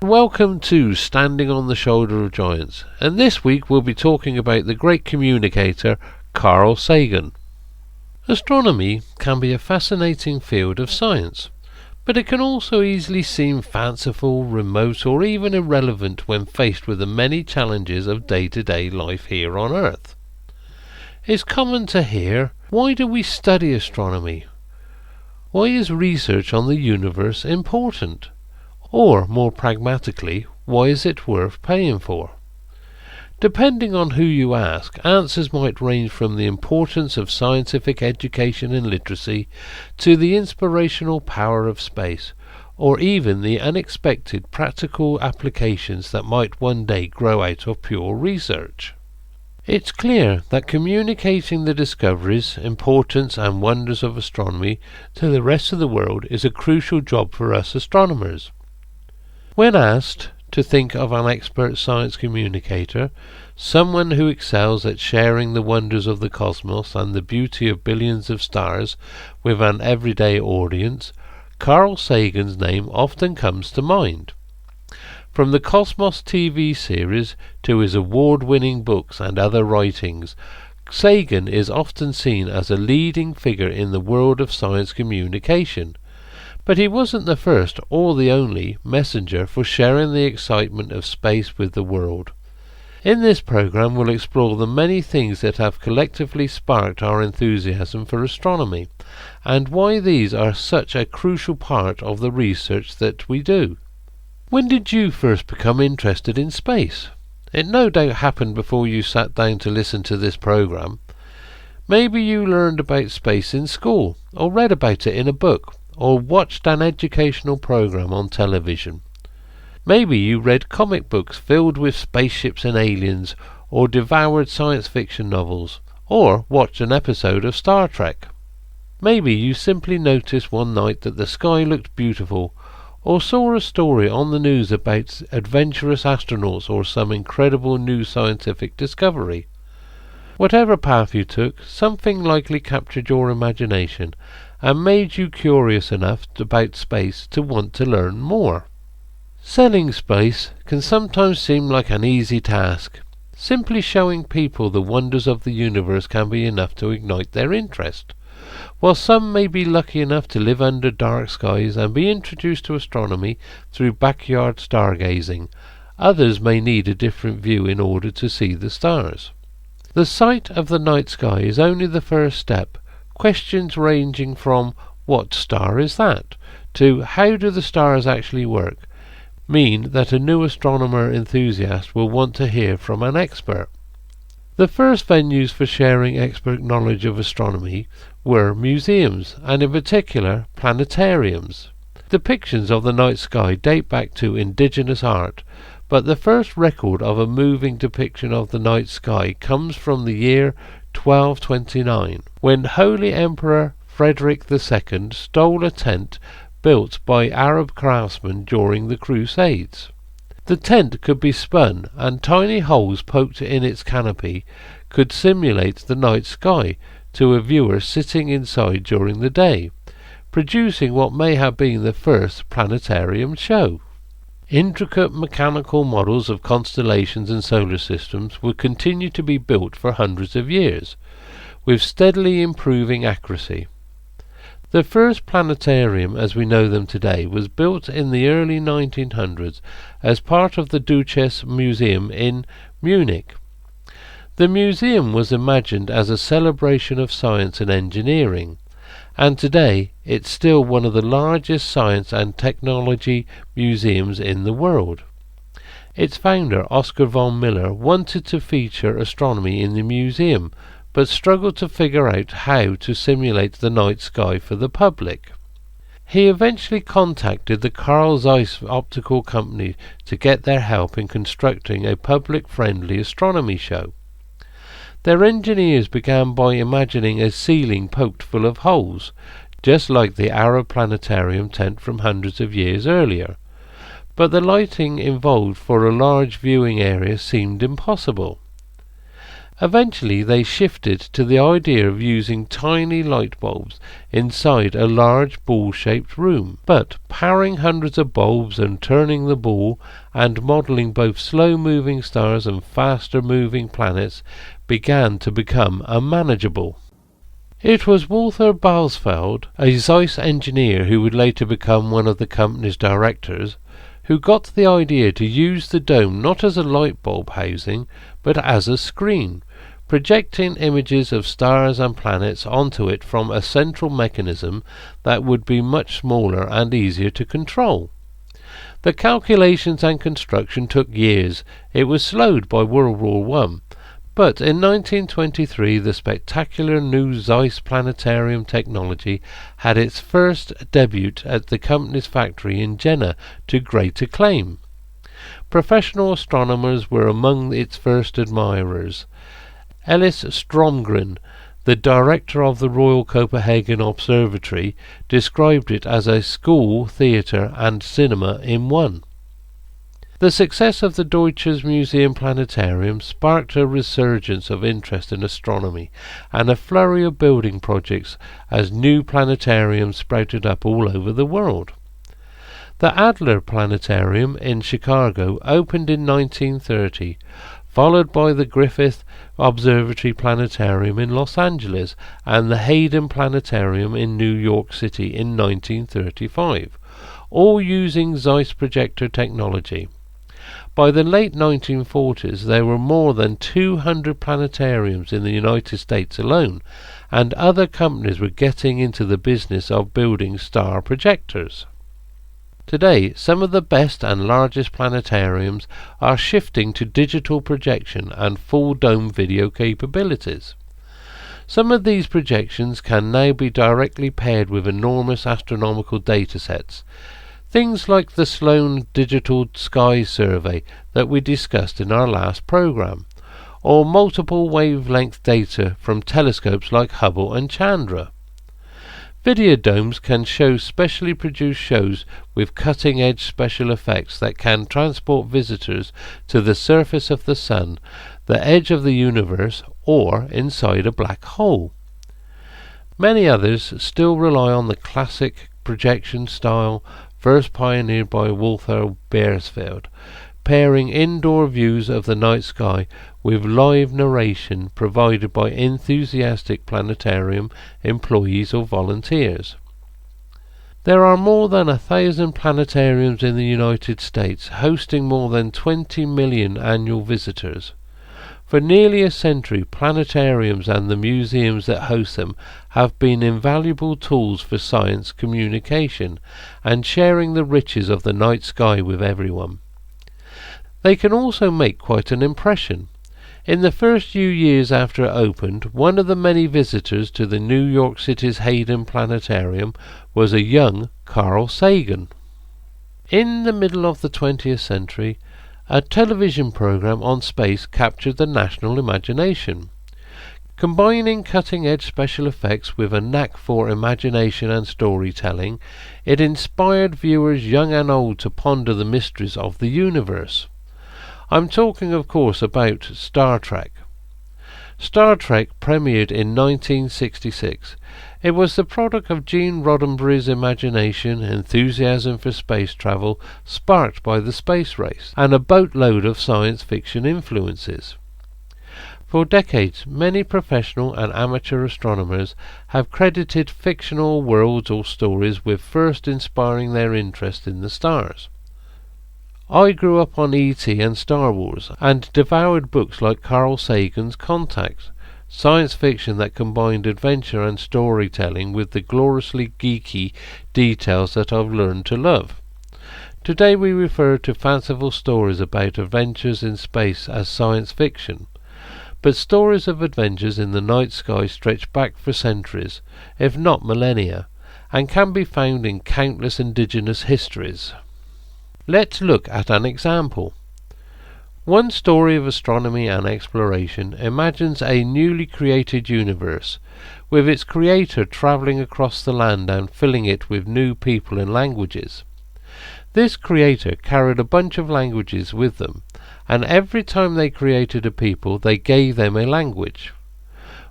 Welcome to Standing on the Shoulder of Giants, and this week we'll be talking about the great communicator Carl Sagan. Astronomy can be a fascinating field of science, but it can also easily seem fanciful, remote, or even irrelevant when faced with the many challenges of day-to-day life here on Earth. It's common to hear, why do we study astronomy? Why is research on the universe important? Or, more pragmatically, why is it worth paying for? Depending on who you ask, answers might range from the importance of scientific education and literacy to the inspirational power of space, or even the unexpected practical applications that might one day grow out of pure research. It's clear that communicating the discoveries, importance and wonders of astronomy to the rest of the world is a crucial job for us astronomers. When asked to think of an expert science communicator, someone who excels at sharing the wonders of the cosmos and the beauty of billions of stars with an everyday audience, Carl Sagan's name often comes to mind. From the Cosmos TV series to his award-winning books and other writings, Sagan is often seen as a leading figure in the world of science communication. But he wasn't the first or the only messenger for sharing the excitement of space with the world. In this program we'll explore the many things that have collectively sparked our enthusiasm for astronomy, and why these are such a crucial part of the research that we do. When did you first become interested in space? It no doubt happened before you sat down to listen to this program. Maybe you learned about space in school, or read about it in a book, or watched an educational program on television. Maybe you read comic books filled with spaceships and aliens, or devoured science fiction novels, or watched an episode of Star Trek. Maybe you simply noticed one night that the sky looked beautiful, or saw a story on the news about adventurous astronauts or some incredible new scientific discovery. Whatever path you took, something likely captured your imagination and made you curious enough about space to want to learn more. Selling space can sometimes seem like an easy task. Simply showing people the wonders of the universe can be enough to ignite their interest. While some may be lucky enough to live under dark skies and be introduced to astronomy through backyard stargazing, others may need a different view in order to see the stars. The sight of the night sky is only the first step. Questions ranging from "what star is that?" to "how do the stars actually work?" mean that a new astronomer enthusiast will want to hear from an expert. The first venues for sharing expert knowledge of astronomy were museums, and in particular planetariums. Depictions of the night sky date back to indigenous art, but the first record of a moving depiction of the night sky comes from the year 1229, when Holy Emperor Frederick II stole a tent built by Arab craftsmen during the Crusades. The tent could be spun, and tiny holes poked in its canopy could simulate the night sky to a viewer sitting inside during the day, producing what may have been the first planetarium show. Intricate mechanical models of constellations and solar systems would continue to be built for hundreds of years, with steadily improving accuracy. The first planetarium as we know them today was built in the early 1900s as part of the Duchess Museum in Munich. The museum was imagined as a celebration of science and engineering, and today it's still one of the largest science and technology museums in the world. Its founder, Oscar von Miller, wanted to feature astronomy in the museum, but struggled to figure out how to simulate the night sky for the public. He eventually contacted the Carl Zeiss Optical Company to get their help in constructing a public-friendly astronomy show. Their engineers began by imagining a ceiling poked full of holes, just like the Arab planetarium tent from hundreds of years earlier, but the lighting involved for a large viewing area seemed impossible. Eventually they shifted to the idea of using tiny light bulbs inside a large ball-shaped room. But powering hundreds of bulbs and turning the ball and modelling both slow-moving stars and faster-moving planets began to become unmanageable. It was Walter Balsfeld, a Zeiss engineer who would later become one of the company's directors, who got the idea to use the dome not as a light bulb housing, but as a screen, projecting images of stars and planets onto it from a central mechanism that would be much smaller and easier to control. The calculations and construction took years. It was slowed by World War I. But in 1923 the spectacular new Zeiss planetarium technology had its first debut at the company's factory in Jena to great acclaim. Professional astronomers were among its first admirers. Ellis Stromgren, the director of the Royal Copenhagen Observatory, described it as a school, theatre and cinema in one. The success of the Deutsches Museum Planetarium sparked a resurgence of interest in astronomy and a flurry of building projects as new planetariums sprouted up all over the world. The Adler Planetarium in Chicago opened in 1930, followed by the Griffith Observatory Planetarium in Los Angeles and the Hayden Planetarium in New York City in 1935, all using Zeiss projector technology. By the late 1940s there were more than 200 planetariums in the United States alone, and other companies were getting into the business of building star projectors. Today, some of the best and largest planetariums are shifting to digital projection and full dome video capabilities. Some of these projections can now be directly paired with enormous astronomical datasets. Things like the Sloan Digital Sky Survey that we discussed in our last program, or multiple wavelength data from telescopes like Hubble and Chandra. Videodomes can show specially produced shows with cutting-edge special effects that can transport visitors to the surface of the Sun, the edge of the universe, or inside a black hole. Many others still rely on the classic projection style first pioneered by Walter Balsfeld, pairing indoor views of the night sky with live narration provided by enthusiastic planetarium employees or volunteers. There are more than 1,000 planetariums in the United States, hosting more than 20 million annual visitors. For nearly a century, planetariums and the museums that host them have been invaluable tools for science communication and sharing the riches of the night sky with everyone. They can also make quite an impression. In the first few years after it opened, one of the many visitors to the New York City's Hayden Planetarium was a young Carl Sagan. In the middle of the 20th century, a television program on space captured the national imagination. Combining cutting-edge special effects with a knack for imagination and storytelling, it inspired viewers young and old to ponder the mysteries of the universe. I'm talking, of course, about Star Trek. Star Trek premiered in 1966. It was the product of Gene Roddenberry's imagination, enthusiasm for space travel sparked by the space race, and a boatload of science fiction influences. For decades, many professional and amateur astronomers have credited fictional worlds or stories with first inspiring their interest in the stars. I grew up on E.T. and Star Wars, and devoured books like Carl Sagan's Contact, science fiction that combined adventure and storytelling with the gloriously geeky details that I've learned to love. Today we refer to fanciful stories about adventures in space as science fiction, but stories of adventures in the night sky stretch back for centuries, if not millennia, and can be found in countless indigenous histories. Let's look at an example. One story of astronomy and exploration imagines a newly created universe, with its creator travelling across the land and filling it with new people and languages. This creator carried a bunch of languages with them, and every time they created a people, they gave them a language.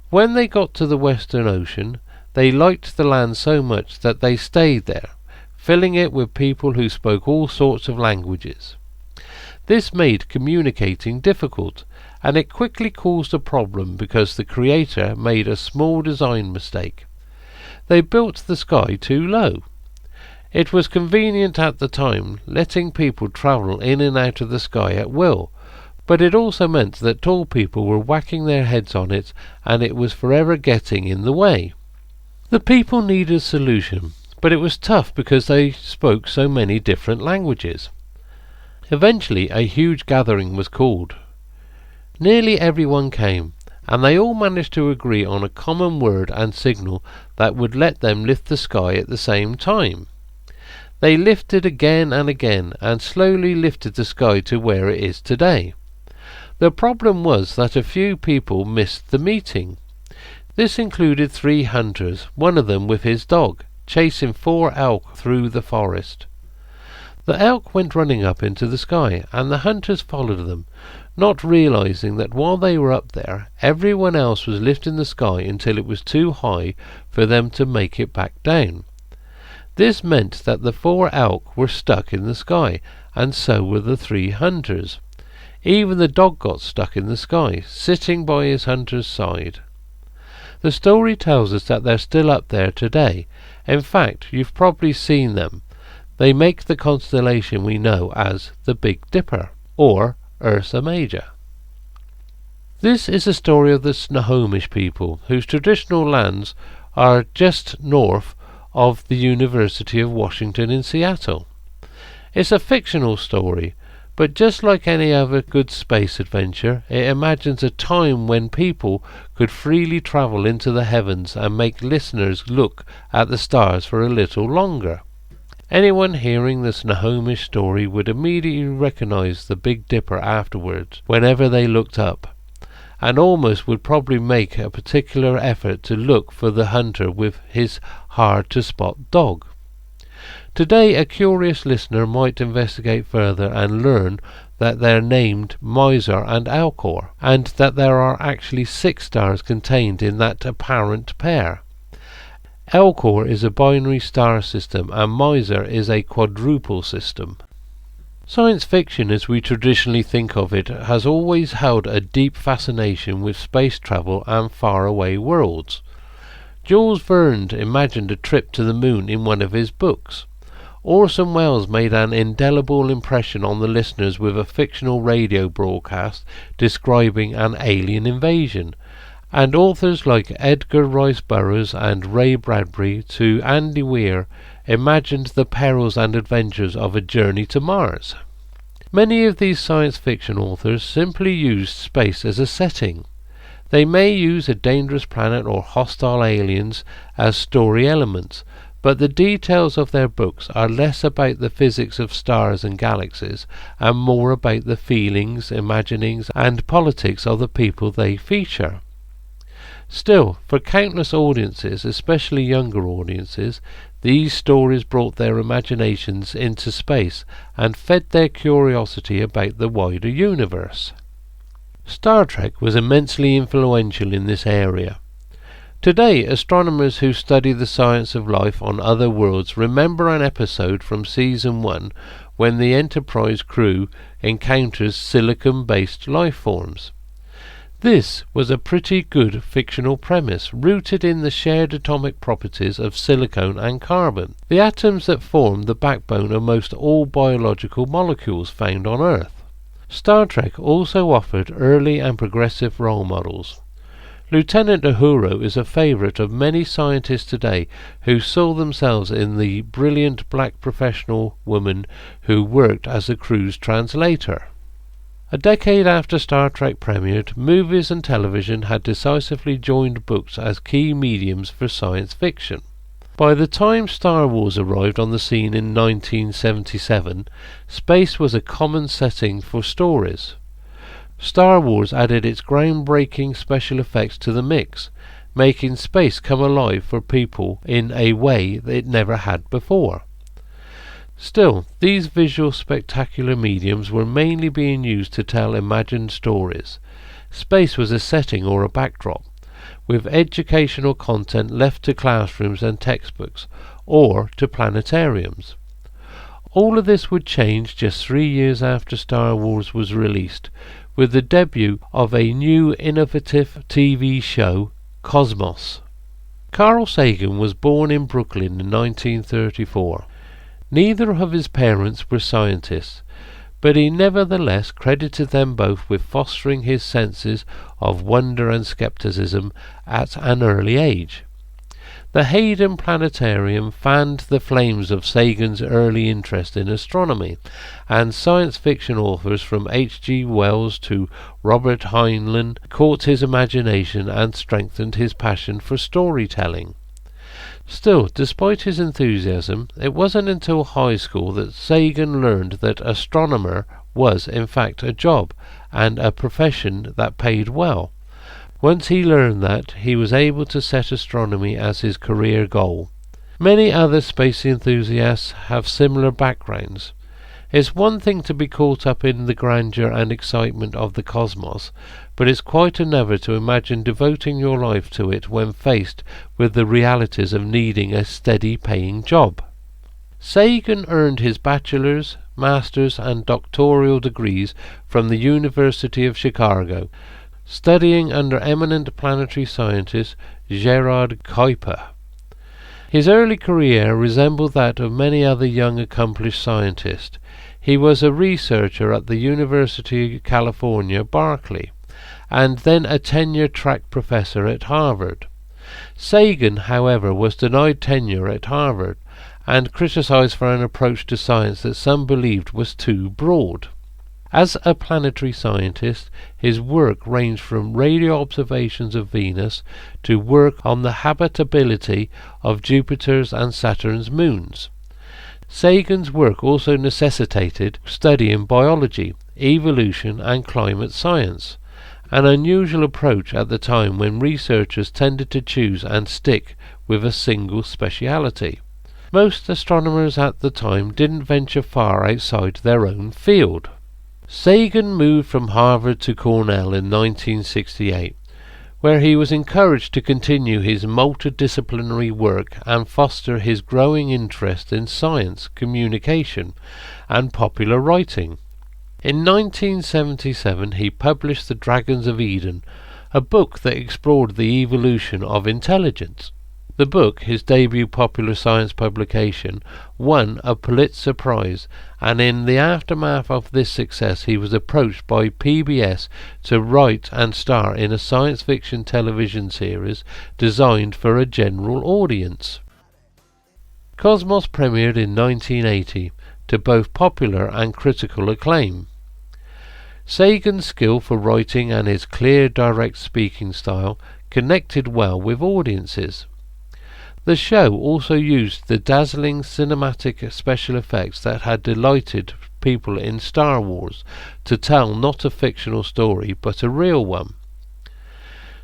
When they got to the Western Ocean, they liked the land so much that they stayed there, filling it with people who spoke all sorts of languages. This made communicating difficult, and it quickly caused a problem because the creator made a small design mistake. They built the sky too low. It was convenient at the time, letting people travel in and out of the sky at will, but it also meant that tall people were whacking their heads on it, and it was forever getting in the way. The people needed a solution, but it was tough because they spoke so many different languages. Eventually a huge gathering was called. Nearly everyone came, and they all managed to agree on a common word and signal that would let them lift the sky at the same time. They lifted again and again, and slowly lifted the sky to where it is today. The problem was that a few people missed the meeting. This included 3 hunters, one of them with his dog, chasing 4 elk through the forest. The elk went running up into the sky, and the hunters followed them, not realizing that while they were up there, everyone else was lifting the sky until it was too high for them to make it back down. This meant that the 4 elk were stuck in the sky, and so were the 3 hunters. Even the dog got stuck in the sky, sitting by his hunter's side. The story tells us that they're still up there today. In fact, you've probably seen them. They make the constellation we know as the Big Dipper, or Ursa Major. This is a story of the Snohomish people, whose traditional lands are just north of the University of Washington in Seattle. It's a fictional story, but just like any other good space adventure, it imagines a time when people could freely travel into the heavens and make listeners look at the stars for a little longer. Anyone hearing the Snohomish story would immediately recognize the Big Dipper afterwards whenever they looked up, and almost would probably make a particular effort to look for the hunter with his hard-to-spot dog. Today a curious listener might investigate further and learn that they're named Miser and Alcor, and that there are actually 6 stars contained in that apparent pair. Alcor is a binary star system, and Miser is a quadruple system. Science fiction, as we traditionally think of it, has always held a deep fascination with space travel and faraway worlds. Jules Verne imagined a trip to the moon in one of his books. Orson Welles made an indelible impression on the listeners with a fictional radio broadcast describing an alien invasion, and authors like Edgar Rice Burroughs and Ray Bradbury to Andy Weir imagined the perils and adventures of a journey to Mars. Many of these science fiction authors simply used space as a setting. They may use a dangerous planet or hostile aliens as story elements, but the details of their books are less about the physics of stars and galaxies and more about the feelings, imaginings, and politics of the people they feature. Still, for countless audiences, especially younger audiences, these stories brought their imaginations into space and fed their curiosity about the wider universe. Star Trek was immensely influential in this area. Today, astronomers who study the science of life on other worlds remember an episode from Season 1 when the Enterprise crew encounters silicon-based life forms. This was a pretty good fictional premise, rooted in the shared atomic properties of silicon and carbon, the atoms that form the backbone of most all biological molecules found on Earth. Star Trek also offered early and progressive role models. Lieutenant Uhura is a favourite of many scientists today who saw themselves in the brilliant black professional woman who worked as a crew's translator. A decade after Star Trek premiered, movies and television had decisively joined books as key mediums for science fiction. By the time Star Wars arrived on the scene in 1977, space was a common setting for stories. Star Wars added its groundbreaking special effects to the mix, making space come alive for people in a way that it never had before. Still, these visual spectacular mediums were mainly being used to tell imagined stories. Space was a setting or a backdrop, with educational content left to classrooms and textbooks, or to planetariums. All of this would change just 3 years after Star Wars was released, with the debut of a new innovative TV show, Cosmos. Carl Sagan was born in Brooklyn in 1934. Neither of his parents were scientists, but he nevertheless credited them both with fostering his senses of wonder and skepticism at an early age. The Hayden Planetarium fanned the flames of Sagan's early interest in astronomy, and science fiction authors from H. G. Wells to Robert Heinlein caught his imagination and strengthened his passion for storytelling. Still, despite his enthusiasm, it wasn't until high school that Sagan learned that astronomer was in fact a job and a profession that paid well. Once he learned that, he was able to set astronomy as his career goal. Many other space enthusiasts have similar backgrounds. It's one thing to be caught up in the grandeur and excitement of the cosmos, but it's quite another to imagine devoting your life to it when faced with the realities of needing a steady paying job. Sagan earned his bachelor's, master's and doctoral degrees from the University of Chicago, studying under eminent planetary scientist Gerard Kuiper. His early career resembled that of many other young accomplished scientists. He was a researcher at the University of California, Berkeley, and then a tenure-track professor at Harvard. Sagan, however, was denied tenure at Harvard and criticized for an approach to science that some believed was too broad. As a planetary scientist, his work ranged from radio observations of Venus to work on the habitability of Jupiter's and Saturn's moons. Sagan's work also necessitated studying biology, evolution and climate science, an unusual approach at the time when researchers tended to choose and stick with a single speciality. Most astronomers at the time didn't venture far outside their own field. Sagan moved from Harvard to Cornell in 1968, where he was encouraged to continue his multidisciplinary work and foster his growing interest in science, communication, and popular writing. In 1977 he published The Dragons of Eden, a book that explored the evolution of intelligence. The book, his debut popular science publication, won a Pulitzer Prize, and in the aftermath of this success he was approached by PBS to write and star in a science fiction television series designed for a general audience. Cosmos premiered in 1980 to both popular and critical acclaim. Sagan's skill for writing and his clear, direct speaking style connected well with audiences. The show also used the dazzling cinematic special effects that had delighted people in Star Wars to tell not a fictional story but a real one.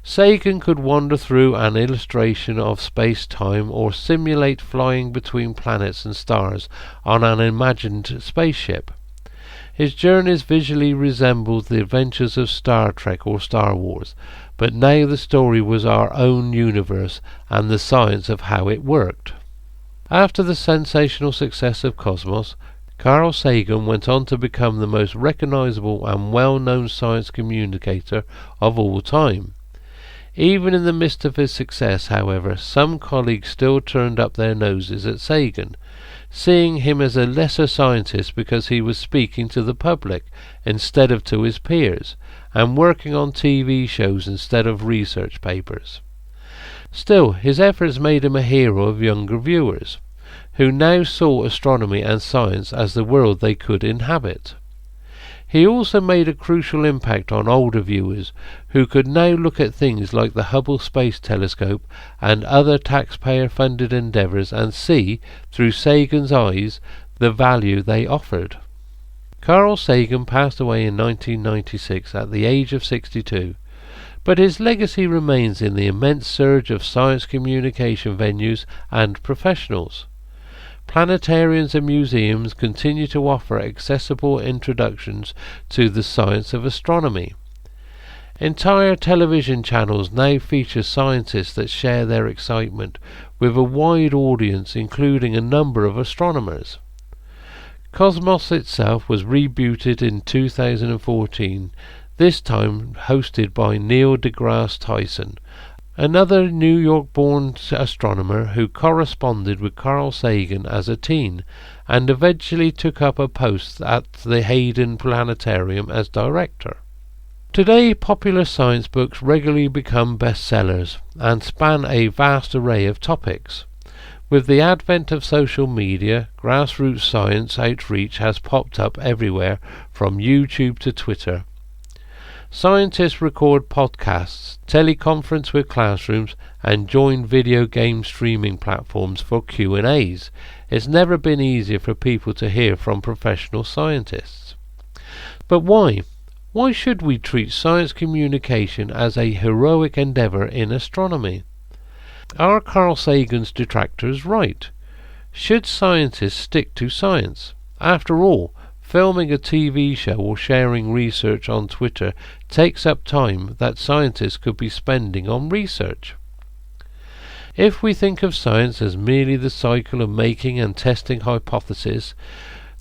Sagan could wander through an illustration of space-time or simulate flying between planets and stars on an imagined spaceship. His journeys visually resembled the adventures of Star Trek or Star Wars, but now the story was our own universe and the science of how it worked. After the sensational success of Cosmos, Carl Sagan went on to become the most recognizable and well-known science communicator of all time. Even in the midst of his success, however, some colleagues still turned up their noses at Sagan, seeing him as a lesser scientist because he was speaking to the public instead of to his peers, and working on TV shows instead of research papers. Still, his efforts made him a hero of younger viewers, who now saw astronomy and science as the world they could inhabit. He also made a crucial impact on older viewers, who could now look at things like the Hubble Space Telescope and other taxpayer-funded endeavours and see, through Sagan's eyes, the value they offered. Carl Sagan passed away in 1996 at the age of 62, but his legacy remains in the immense surge of science communication venues and professionals. planetariums and museums continue to offer accessible introductions to the science of astronomy. Entire television channels now feature scientists that share their excitement with a wide audience, including a number of astronomers. Cosmos itself was rebooted in 2014, this time hosted by Neil deGrasse Tyson, another New York-born astronomer who corresponded with Carl Sagan as a teen and eventually took up a post at the Hayden Planetarium as director. Today, popular science books regularly become bestsellers and span a vast array of topics. With the advent of social media, grassroots science outreach has popped up everywhere, from YouTube to Twitter. Scientists record podcasts, teleconference with classrooms, and join video game streaming platforms for Q&As. It's never been easier for people to hear from professional scientists. But why? Why should we treat science communication as a heroic endeavour in astronomy? Are Carl Sagan's detractors right? Should scientists stick to science? After all, filming a TV show or sharing research on Twitter takes up time that scientists could be spending on research. If we think of science as merely the cycle of making and testing hypotheses,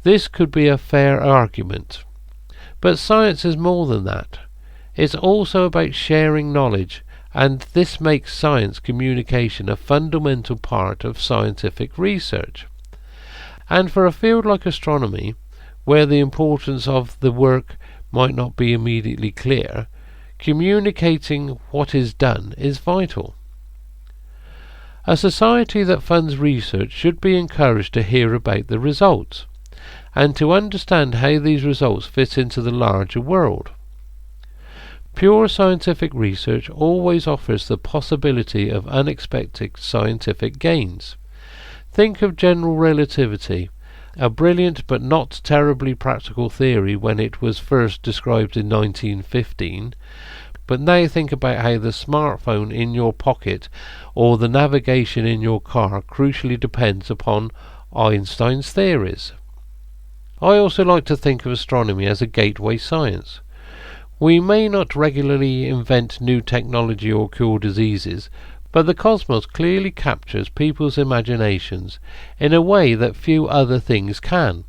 this could be a fair argument. But science is more than that. It's also about sharing knowledge, and this makes science communication a fundamental part of scientific research. And for a field like astronomy, where the importance of the work might not be immediately clear, communicating what is done is vital. A society that funds research should be encouraged to hear about the results, and to understand how these results fit into the larger world. Pure scientific research always offers the possibility of unexpected scientific gains. Think of general relativity, a brilliant but not terribly practical theory when it was first described in 1915, but now think about how the smartphone in your pocket or the navigation in your car crucially depends upon Einstein's theories. I also like to think of astronomy as a gateway science. We may not regularly invent new technology or cure diseases, but the cosmos clearly captures people's imaginations in a way that few other things can.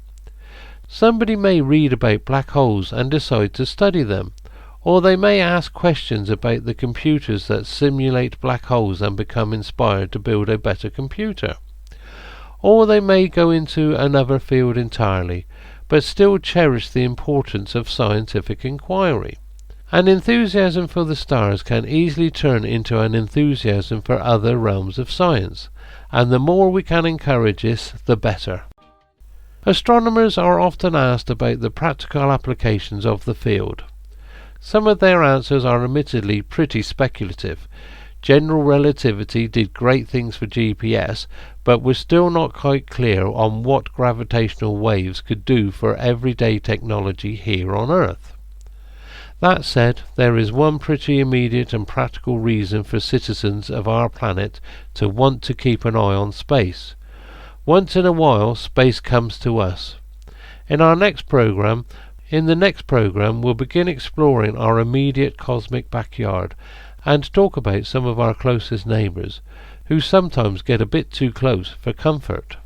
Somebody may read about black holes and decide to study them, or they may ask questions about the computers that simulate black holes and become inspired to build a better computer. Or they may go into another field entirely, but still cherish the importance of scientific inquiry. An enthusiasm for the stars can easily turn into an enthusiasm for other realms of science, and the more we can encourage this, the better. Astronomers are often asked about the practical applications of the field. Some of their answers are admittedly pretty speculative. General relativity did great things for GPS, but we're still not quite clear on what gravitational waves could do for everyday technology here on Earth. That said, there is one pretty immediate and practical reason for citizens of our planet to want to keep an eye on space. Once in a while, space comes to us. In the next program, we'll begin exploring our immediate cosmic backyard and talk about some of our closest neighbours, who sometimes get a bit too close for comfort.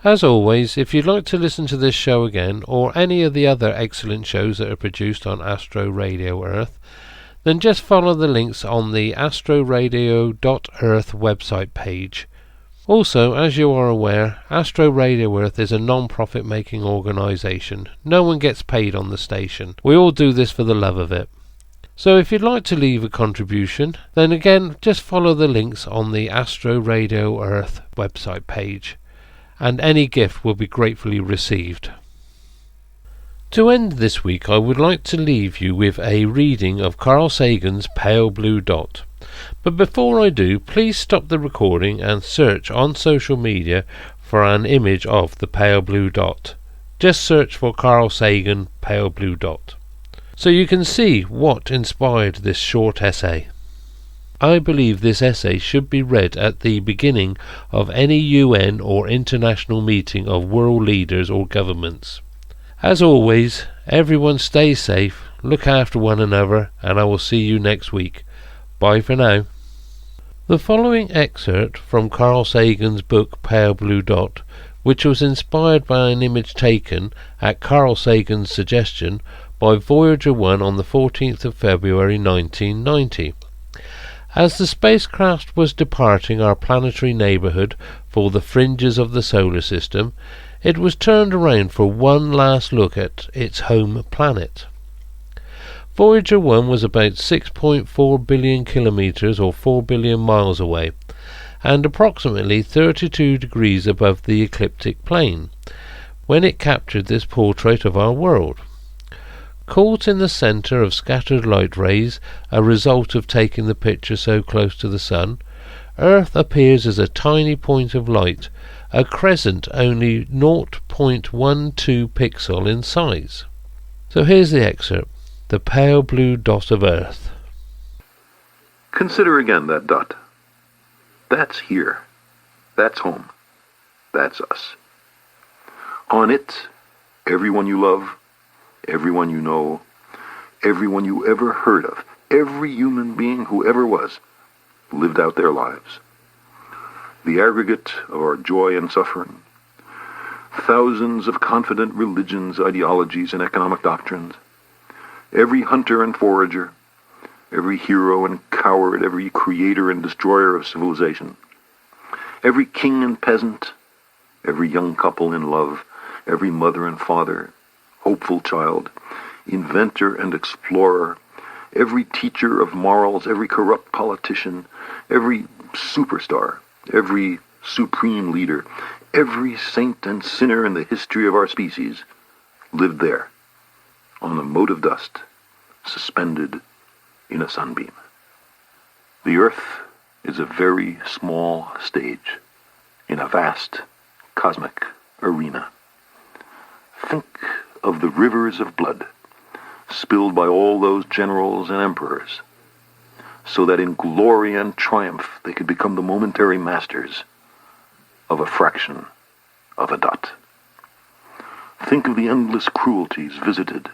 As always, if you'd like to listen to this show again, or any of the other excellent shows that are produced on Astro Radio Earth, then just follow the links on the astroradio.earth website page. Also, as you are aware, Astro Radio Earth is a non-profit making organisation. No one gets paid on the station. We all do this for the love of it. So if you'd like to leave a contribution, then again, just follow the links on the Astro Radio Earth website page, and any gift will be gratefully received. To end this week, I would like to leave you with a reading of Carl Sagan's Pale Blue Dot. But before I do, please stop the recording and search on social media for an image of the pale blue dot. Just search for Carl Sagan Pale Blue Dot, so you can see what inspired this short essay. I believe this essay should be read at the beginning of any UN or international meeting of world leaders or governments. As always, everyone stay safe, look after one another, and I will see you next week. Bye for now. The following excerpt from Carl Sagan's book Pale Blue Dot, which was inspired by an image taken, at Carl Sagan's suggestion, by Voyager 1 on the 14th of February 1990. As the spacecraft was departing our planetary neighbourhood for the fringes of the solar system, it was turned around for one last look at its home planet. Voyager 1 was about 6.4 billion kilometres or 4 billion miles away, and approximately 32 degrees above the ecliptic plane, when it captured this portrait of our world. Caught in the centre of scattered light rays, a result of taking the picture so close to the sun, Earth appears as a tiny point of light, a crescent only 0.12 pixel in size. So here's the excerpt, the pale blue dot of Earth. Consider again that dot. That's here. That's home. That's us. On it, everyone you love, everyone you know, everyone you ever heard of, every human being who ever was, lived out their lives. The aggregate of our joy and suffering, thousands of confident religions, ideologies, and economic doctrines, every hunter and forager, every hero and coward, every creator and destroyer of civilization, every king and peasant, every young couple in love, every mother and father, hopeful child, inventor and explorer, every teacher of morals, every corrupt politician, every superstar, every supreme leader, every saint and sinner in the history of our species lived there, on a mote of dust, suspended in a sunbeam. The Earth is a very small stage in a vast cosmic arena. Think of the rivers of blood spilled by all those generals and emperors, so that in glory and triumph they could become the momentary masters of a fraction of a dot. Think of the endless cruelties visited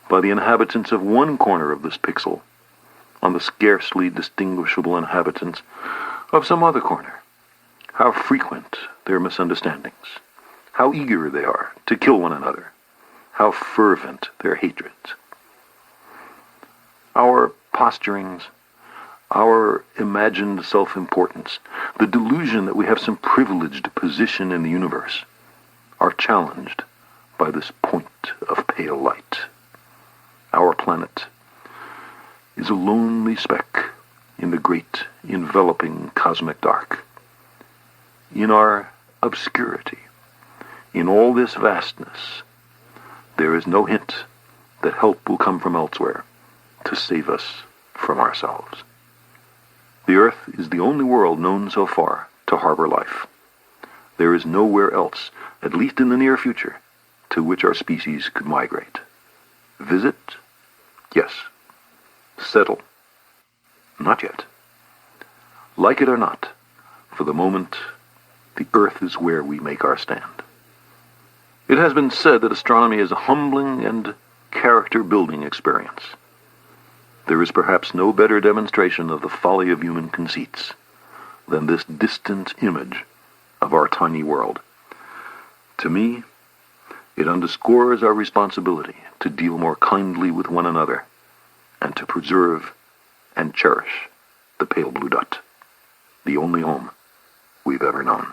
by the inhabitants of one corner of this pixel on the scarcely distinguishable inhabitants of some other corner. How frequent their misunderstandings, how eager they are to kill one another, how fervent their hatreds. Our posturings, our imagined self-importance, the delusion that we have some privileged position in the universe, are challenged by this point of pale light. Our planet is a lonely speck in the great enveloping cosmic dark. In our obscurity, in all this vastness, there is no hint that help will come from elsewhere to save us from ourselves. The Earth is the only world known so far to harbor life. There is nowhere else, at least in the near future, to which our species could migrate. Visit? Yes. Settle? Not yet. Like it or not, for the moment, the Earth is where we make our stand. It has been said that astronomy is a humbling and character-building experience. There is perhaps no better demonstration of the folly of human conceits than this distant image of our tiny world. To me, it underscores our responsibility to deal more kindly with one another and to preserve and cherish the pale blue dot, the only home we've ever known.